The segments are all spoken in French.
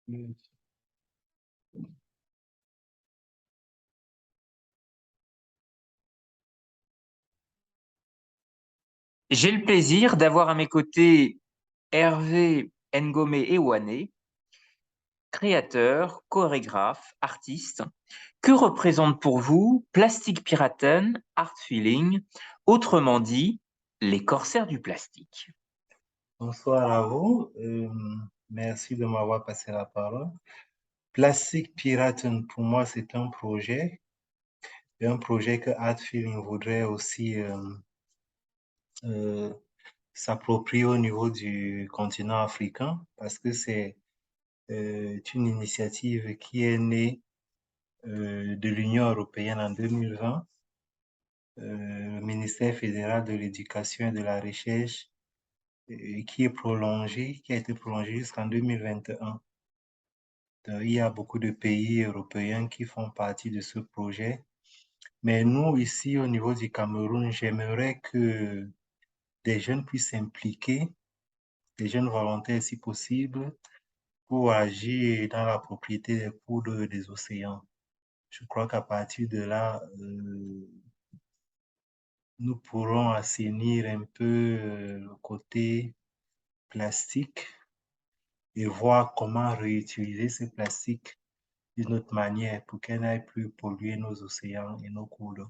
Mm. J'ai le plaisir d'avoir à mes côtés Hervé Ngomé Ewane, créateur, chorégraphe, artiste. Que représente pour vous Plastic Piraten Art Feeling, autrement dit, les corsaires du plastique? Bonsoir à vous. Merci de m'avoir passé la parole. Plastic Piraten, pour moi, c'est un projet que Art Feeling voudrait aussi euh, s'approprier au niveau du continent africain parce que c'est une initiative qui est née de l'Union européenne en 2020. Le ministère fédéral de l'Éducation et de la Recherche qui a été prolongé jusqu'en 2021. Il y a beaucoup de pays européens qui font partie de ce projet. Mais nous, ici, au niveau du Cameroun, j'aimerais que des jeunes puissent s'impliquer, des jeunes volontaires si possible, pour agir dans la propriété des cours des océans. Je crois qu'à partir de là, nous pourrons assainir un peu le côté plastique et voir comment réutiliser ces plastiques d'une autre manière pour qu'elles n'aillent plus polluer nos océans et nos cours d'eau.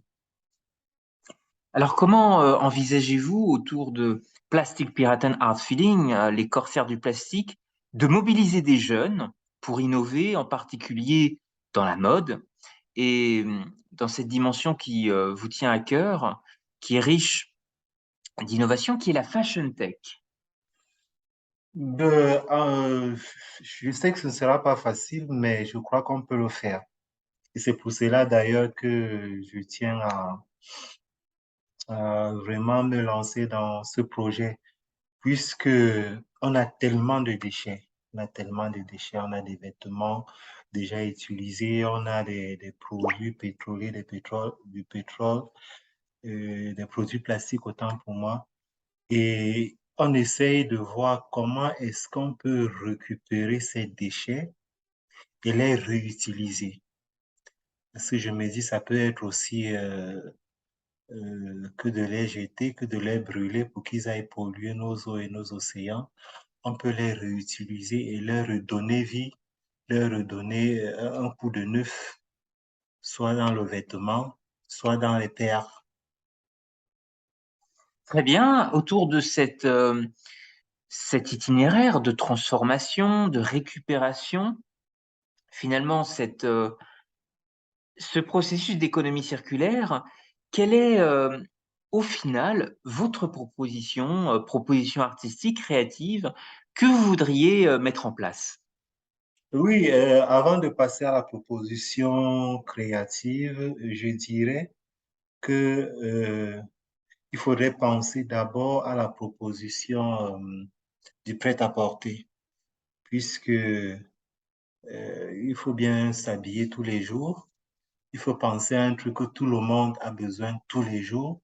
Alors, comment envisagez-vous, autour de Plastic Piraten Art Feeling, les corsaires du plastique, de mobiliser des jeunes pour innover, en particulier dans la mode et dans cette dimension qui vous tient à cœur, qui est riche d'innovation, qui est la fashion tech? De, je sais que ce ne sera pas facile, mais je crois qu'on peut le faire. Et c'est pour cela d'ailleurs que je tiens à vraiment me lancer dans ce projet, puisque on a tellement de déchets. On a tellement de déchets, on a des vêtements déjà utilisés, on a des produits pétroliers, du pétrole, des produits plastiques autant pour moi. Et on essaye de voir comment est-ce qu'on peut récupérer ces déchets et les réutiliser. Parce que je me dis, ça peut être aussi que de les jeter, que de les brûler pour qu'ils aillent polluer nos eaux et nos océans. On peut les réutiliser et leur redonner vie, leur redonner un coup de neuf, soit dans le vêtement, soit dans les terres. Très bien, autour de cet itinéraire de transformation, de récupération, finalement, ce processus d'économie circulaire, quelle est au final votre proposition, proposition artistique, créative, que vous voudriez mettre en place? Oui, avant de passer à la proposition créative, je dirais que il faudrait penser d'abord à la proposition du prêt-à-porter, puisque il faut bien s'habiller tous les jours. Il faut penser à un truc que tout le monde a besoin tous les jours.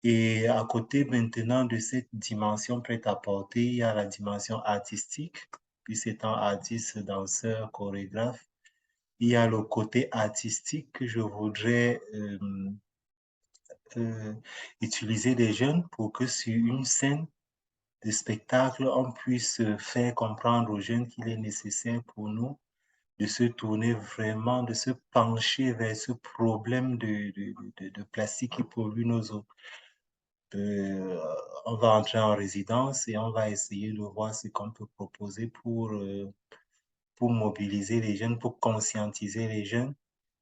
Et à côté maintenant de cette dimension prêt-à-porter, il y a la dimension artistique, puis étant artiste, danseur, chorégraphe. Il y a le côté artistique que je voudrais euh, utiliser des jeunes pour que sur une scène de spectacle, on puisse faire comprendre aux jeunes qu'il est nécessaire pour nous de se tourner vraiment, de se pencher vers ce problème de plastique qui pollue nos eaux. Euh, on va entrer en résidence et on va essayer de voir ce qu'on peut proposer pour mobiliser les jeunes, pour conscientiser les jeunes,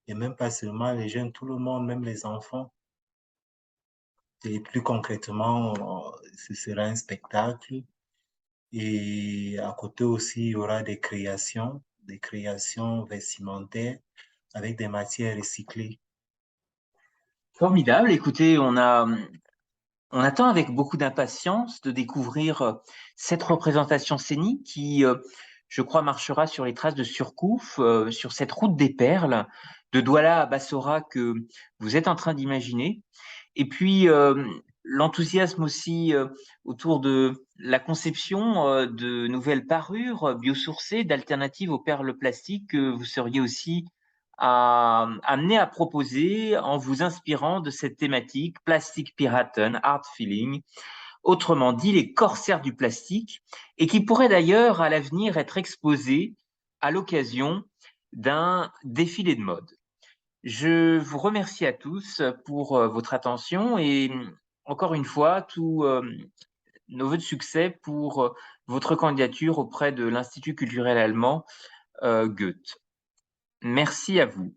et même pas seulement les jeunes, tout le monde, même les enfants. Et plus concrètement, ce sera un spectacle. Et à côté aussi, il y aura des créations vestimentaires avec des matières recyclées. Formidable, écoutez, on attend avec beaucoup d'impatience de découvrir cette représentation scénique qui, je crois, marchera sur les traces de Surcouf, sur cette route des perles, de Douala à Bassora que vous êtes en train d'imaginer. Et puis, l'enthousiasme aussi autour de la conception de nouvelles parures biosourcées d'alternatives aux perles plastiques que vous seriez aussi amené à proposer en vous inspirant de cette thématique Plastic Piraten Art Feeling, autrement dit les corsaires du plastique, et qui pourrait d'ailleurs à l'avenir être exposés à l'occasion d'un défilé de mode. Je vous remercie à tous pour votre attention et encore une fois, tous nos vœux de succès pour votre candidature auprès de l'Institut culturel allemand Goethe. Merci à vous.